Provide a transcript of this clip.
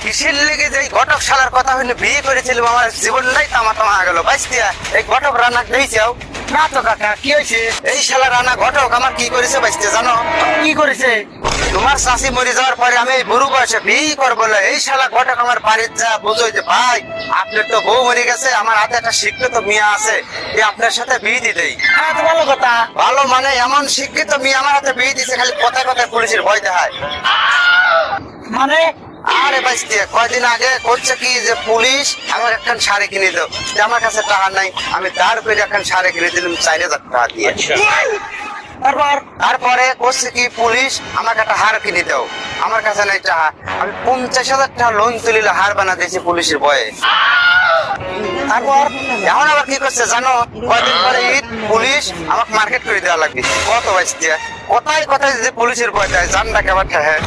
কিসের লেগে যে এই ঘটক শালার কথা হইলে বিয়ে করেছিলাম, আমার জীবনটাই তামা তামা গেল। বাইস্তিয়া এই ঘটক রান্না দিয়েছাও না তো কাকা, কি হয়েছে? এই শালা রান্না ঘটক আমার কি করেছে বাইস্তিয়া জানো? কি করেছে? তোমার শাশি মরে যাওয়ার পরে আমি বুড়ো বয়সে বিয়ে করবো বলে এই শালা ঘটক আমার বাড়ির যা বুঝোই যে ভাই আপনার তো বউ মরে গেছে, আমার হাতে একটা শিক্ষিত মেয়ে আছে, যে আপনার সাথে বিয়ে দিতেই। হ্যাঁ, তো ভালো কথা। ভালো মানে এমন শিক্ষিত মেয়ে আমার হাতে বিয়ে দিছে, খালি কথায় কথায় পুলিশের ভয় দেখায়। মানে আরে বাইস্তিয়া কয়দিন আগে করছে কি যে পুলিশ আমার একখান শাড়ি কিনে দাও, যে আমার কাছে টাকা নাই, আমি তার পেয়ে একখান শাড়ি কিনে দিলাম 4,000 টাকা দিয়ে। তারপর তারপরে করছে কি পুলিশ আমাকে একটা হার কিনে দাও, আমার কাছে নাই টাকা, আমি 50,000 টাকা লোন তুলিলে হার বানা দিয়েছি পুলিশের ভয়ে। তারপর এখন আবার কি করছে জানো? কয়দিন পরে ঈদ, পুলিশ আমাকে মার্কেট করে দেওয়া লাগবে। কত বাইস্তিয়া কোথায় কোথায় যে পুলিশের ভয় দেয়, জানটা কেমন ঠেহে।